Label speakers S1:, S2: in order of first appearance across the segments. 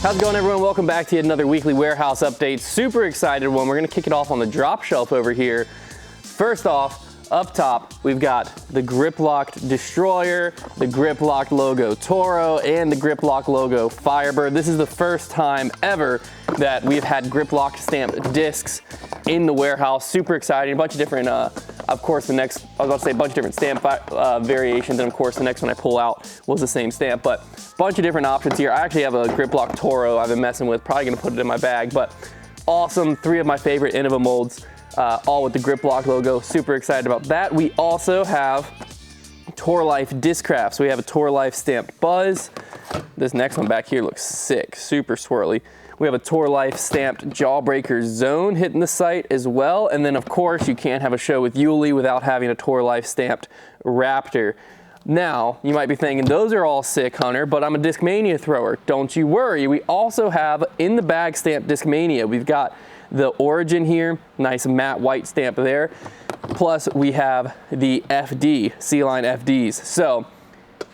S1: How's it going, everyone? Welcome back to yet another weekly warehouse update. Super excited one. We're going to kick it off on the drop shelf over here. First off, up top, we've got the Grip Locked Destroyer, the Grip Locked logo Toro, and the Grip Lock logo Firebird. This is the first time ever that we've had Grip Lock stamped discs in the warehouse. Super exciting. A bunch of different, of course, the next, I was about to say a bunch of different stamp variations, and of course, the next one I pull out was the same stamp, but a bunch of different options here. I actually have a Grip Lock Toro I've been messing with, probably gonna put it in my bag, but awesome. 3 of my favorite Innova molds. All with the Grip Lock logo. Super excited about that. We also have Tour Life disc crafts. We have a Tour Life stamped Buzz. This next one back here looks sick, super swirly. We have a Tour Life stamped Jawbreaker Zone hitting the site as well. And then of course you can't have a show with Yuli without having a Tour Life stamped Raptor. Now, you might be thinking, those are all sick, Hunter, but I'm a Discmania thrower. Don't you worry. We also have in the bag stamped Discmania. We've got the Origin here, nice matte white stamp there. Plus we have the FD, C-Line FDs. So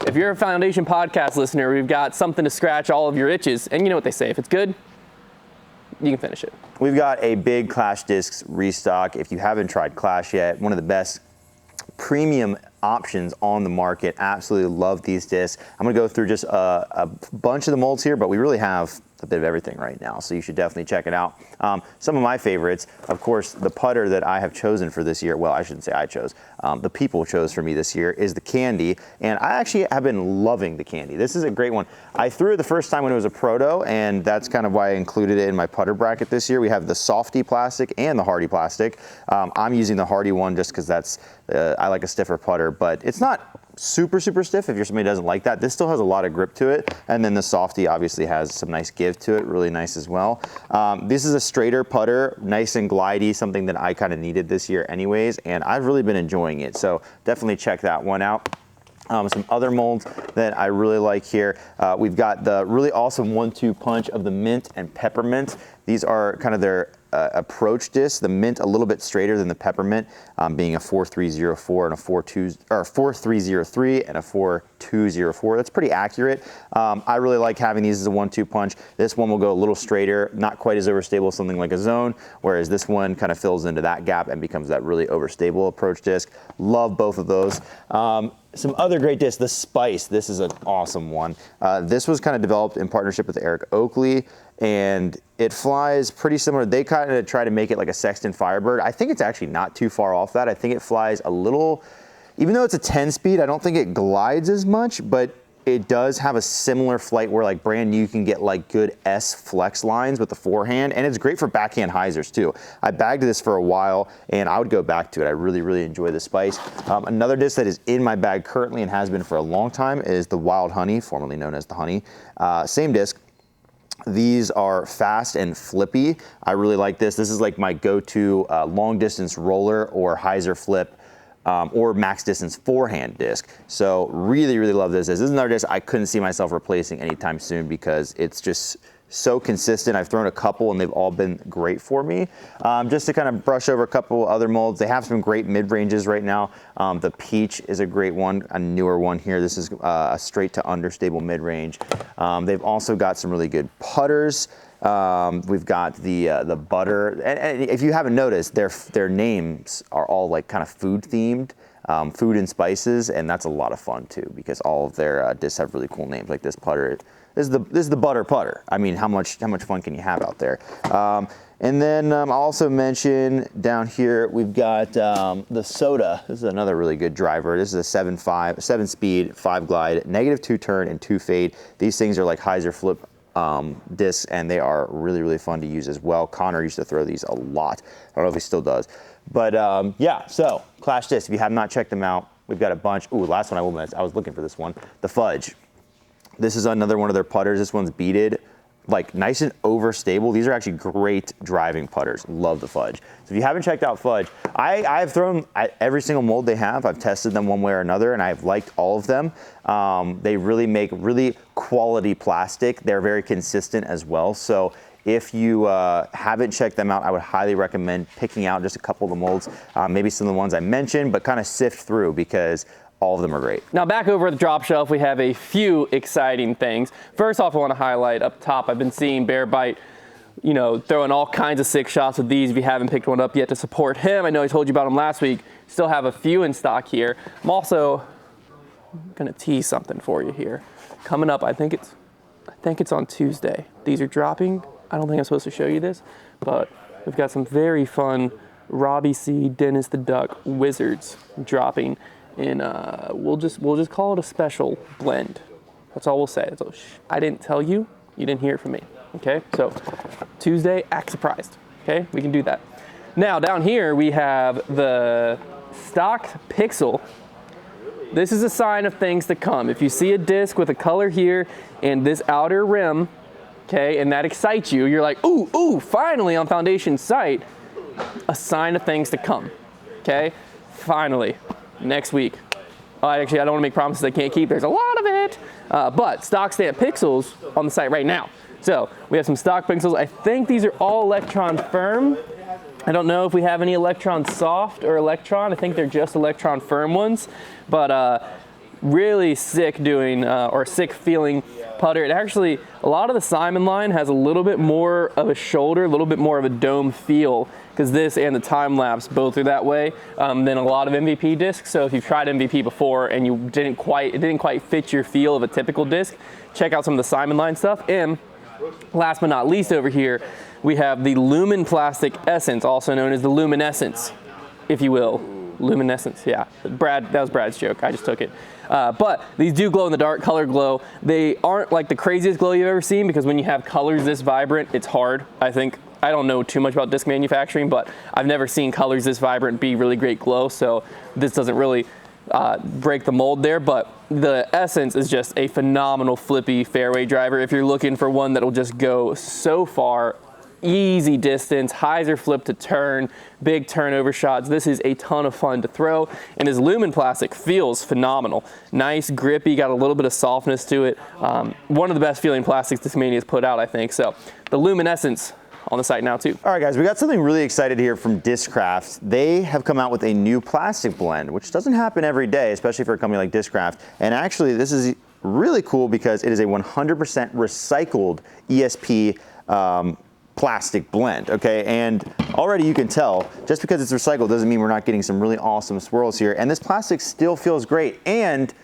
S1: if you're a Foundation Podcast listener, we've got something to scratch all of your itches. And you know what they say, if it's good, you can finish it.
S2: We've got a big Clash Discs restock. If you haven't tried Clash yet, one of the best premium options on the market. Absolutely love these discs. I'm gonna go through just a bunch of the molds here, but we really have a bit of everything right now, so you should definitely check it out. Some of my favorites, of course, the putter that I have chosen for this year, well, I shouldn't say I chose, the people chose for me this year, is the Candy, and I actually have been loving the Candy. This is a great one. I threw it the first time when it was a proto, and that's kind of why I included it in my putter bracket this year. We have the Softy plastic and the Hardy plastic. I'm using the Hardy one just because that's, I like a stiffer putter, but it's not super stiff if you're somebody who doesn't like that. This still has a lot of grip to it, and then the Softy obviously has some nice give to it, really nice as well. This is a straighter putter, nice and glidey, something that I kind of needed this year anyways, and I've really been enjoying it, so definitely check that one out. Some other molds that I really like here. We've got the really awesome 1-2 punch of the Mint and Peppermint. These are kind of their approach disc. The Mint a little bit straighter than the Peppermint, being a 4304 and a 4303 and a 4204. That's pretty accurate. I really like having these as a 1-2 punch. This one will go a little straighter, not quite as overstable as something like a Zone, whereas this one kind of fills into that gap and becomes that really overstable approach disc. Love both of those. Some other great discs, the Spice. This is an awesome one. This was kind of developed in partnership with Eric Oakley, and it flies pretty similar. They kind of try to make it like a Sexton Firebird. I think it's actually not too far off that. I think it flies a little, even though it's a 10 speed, I don't think it glides as much, but it does have a similar flight where like brand new you can get like good S flex lines with the forehand, and it's great for backhand hyzers too. I bagged this for a while and I would go back to it. I really enjoy the Spice. Another disc that is in my bag currently and has been for a long time is the Wild Honey, formerly known as the Honey. Same disc. These are fast and flippy. I really like this. This is like my go-to long distance roller or hyzer flip or max distance forehand disc. So really love this. This is another disc I couldn't see myself replacing anytime soon because it's just so consistent. I've thrown a couple and they've all been great for me. Just to kind of brush over a couple other molds, they have some great mid-ranges right now. The Peach is a great one, a newer one here. This is a straight to understable mid-range. They've also got some really good putters. We've got the Butter, and if you haven't noticed, their names are all like kind of food themed. Food and spices, and that's a lot of fun too because all of their discs have really cool names. Like this putter, this is the Butter putter. I mean, how much fun can you have out there? And then I'll also mention down here we've got the Soda. This is another really good driver. This is a 7 speed, 5 glide, -2 turn and 2 fade. These things are like hyzer flip discs, and they are really fun to use as well. Connor used to throw these a lot. I don't know if he still does. But yeah, so Clash Discs, if you have not checked them out, we've got a bunch. Ooh, last one I will miss. I was looking for this one. The Fudge. This is another one of their putters. This one's beaded, like nice and overstable. These are actually great driving putters. Love the Fudge. So if you haven't checked out Fudge, I've thrown every single mold they have. I've tested them one way or another, and I've liked all of them. They really make really quality plastic. They're very consistent as well. So if you haven't checked them out, I would highly recommend picking out just a couple of the molds, maybe some of the ones I mentioned, but kind of sift through because all of them are great.
S1: Now back over at the drop shelf, we have a few exciting things. First off, I want to highlight up top, I've been seeing Bear Bite, you know, throwing all kinds of sick shots with these. If you haven't picked one up yet to support him, I know I told you about him last week. Still have a few in stock here. I'm also gonna tease something for you here. Coming up, I think it's on Tuesday. These are dropping. I don't think I'm supposed to show you this, but we've got some very fun Robbie C. Dennis the Duck Wizards dropping in, we'll just call it a special blend. That's all we'll say. So, I didn't tell you, you didn't hear it from me, okay? So Tuesday, act surprised, okay? We can do that. Now down here we have the stock Pixel. This is a sign of things to come. If you see a disc with a color here and this outer rim, okay, and that excites you, you're like, ooh, finally on Foundation site, a sign of things to come, okay? Finally, next week. Actually, I don't want to make promises I can't keep. There's a lot of it, but stock stamp Pixels on the site right now. So we have some stock Pixels. I think these are all Electron firm. I don't know if we have any Electron soft or Electron. I think they're just Electron firm ones, but really sick doing, or sick feeling putter. It actually, a lot of the Simon line has a little bit more of a shoulder, a little bit more of a dome feel, because this and the time lapse both are that way, than a lot of MVP discs. So if you've tried MVP before and it didn't quite fit your feel of a typical disc, check out some of the Simon line stuff. And last but not least over here, we have the Lumen Plastic Essence, also known as the Luminescence, if you will. Luminescence, yeah. That was Brad's joke, I just took it. But these do glow in the dark, color glow. They aren't like the craziest glow you've ever seen, because when you have colors this vibrant, it's hard, I think. I don't know too much about disc manufacturing, but I've never seen colors this vibrant be really great glow, so this doesn't really break the mold there. But the Essence is just a phenomenal flippy fairway driver. If you're looking for one that'll just go so far, easy distance, hyzer flip to turn, big turnover shots. This is a ton of fun to throw, and his Lumen Plastic feels phenomenal. Nice, grippy, got a little bit of softness to it. One of the best feeling plastics Discmania has put out, I think. So the Luminescence on the site now too.
S2: All right, guys, we got something really excited here from Discraft. They have come out with a new plastic blend, which doesn't happen every day, especially for a company like Discraft. And actually, this is really cool because it is a 100% recycled ESP plastic blend, okay? And already you can tell, just because it's recycled doesn't mean we're not getting some really awesome swirls here. And this plastic still feels great. And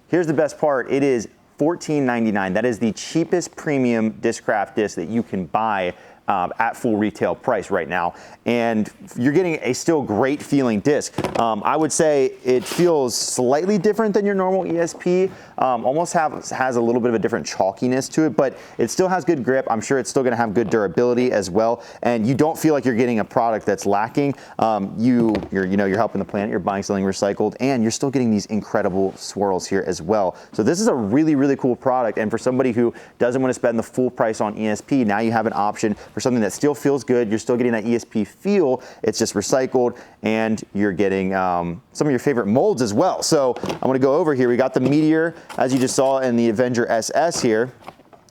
S2: here's the best part, it is $14.99. That is the cheapest premium Discraft disc that you can buy at full retail price right now, and you're getting a still great feeling disc. I would say it feels slightly different than your normal ESP, almost has a little bit of a different chalkiness to it, but it still has good grip. I'm sure it's still gonna have good durability as well, and you don't feel like you're getting a product that's lacking. You're helping the planet, you're buying something recycled, and you're still getting these incredible swirls here as well. So this is a really, really cool product, and for somebody who doesn't want to spend the full price on ESP, now you have an option for something that still feels good. You're still getting that ESP feel. It's just recycled, and you're getting some of your favorite molds as well. So I'm going to go over here. We got the Meteor, as you just saw, in the Avenger SS here.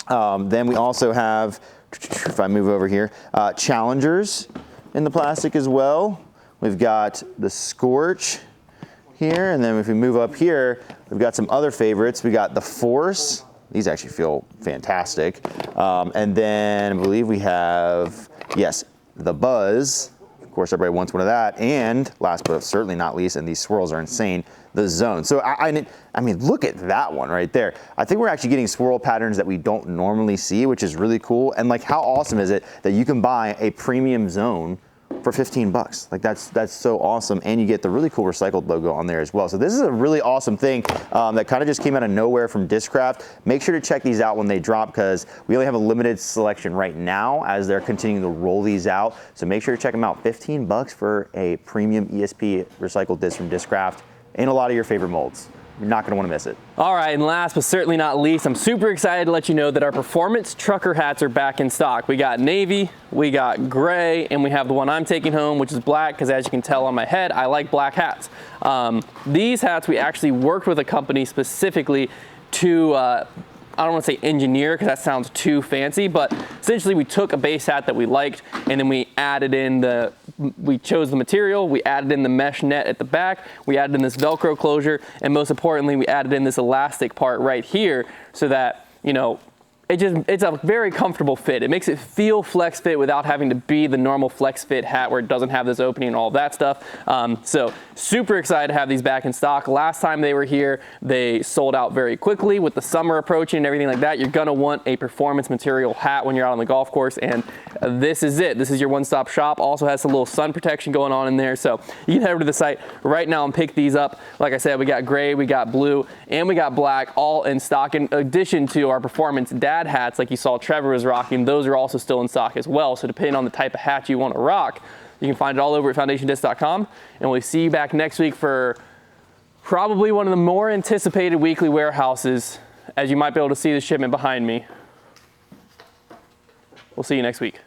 S2: Then we also have, if I move over here, Challengers in the plastic as well. We've got the Scorch here, and then if we move up here, we've got some other favorites. We got the Force. These actually feel fantastic. And then I believe we have, yes, the Buzz. Of course, everybody wants one of that. And last but certainly not least, and these swirls are insane, the Zone. So I mean, look at that one right there. I think we're actually getting swirl patterns that we don't normally see, which is really cool. And like, how awesome is it that you can buy a premium Zone for 15 bucks. Like that's so awesome, and you get the really cool recycled logo on there as well. So this is a really awesome thing that kind of just came out of nowhere from Discraft. Make sure to check these out when they drop, because we only have a limited selection right now as they're continuing to roll these out. So make sure to check them out. 15 bucks for a premium ESP recycled disc from Discraft in a lot of your favorite molds. You're not gonna wanna miss it.
S1: All right, and last but certainly not least, I'm super excited to let you know that our performance trucker hats are back in stock. We got navy, we got gray, and we have the one I'm taking home, which is black, because as you can tell on my head, I like black hats. These hats, we actually worked with a company specifically to, I don't want to say engineer, because that sounds too fancy, but essentially we took a base hat that we liked, and then we added in the we chose the material, we added in the mesh net at the back, we added in this Velcro closure, and most importantly, we added in this elastic part right here so that, you know, it's a very comfortable fit. It makes it feel flex fit without having to be the normal flex fit hat where it doesn't have this opening and all that stuff. So super excited to have these back in stock. Last time they were here, they sold out very quickly. With the summer approaching and everything like that, you're gonna want a performance material hat when you're out on the golf course, and this is it. This is your one-stop shop. Also has a little sun protection going on in there. So you can head over to the site right now and pick these up. Like I said, we got gray, we got blue, and we got black all in stock, in addition to our performance dad hats like you saw Trevor was rocking. Those are also still in stock as well. So depending on the type of hat you want to rock, you can find it all over at foundationdisc.com. And we'll see you back next week for probably one of the more anticipated weekly warehouses, as you might be able to see the shipment behind me. We'll see you next week.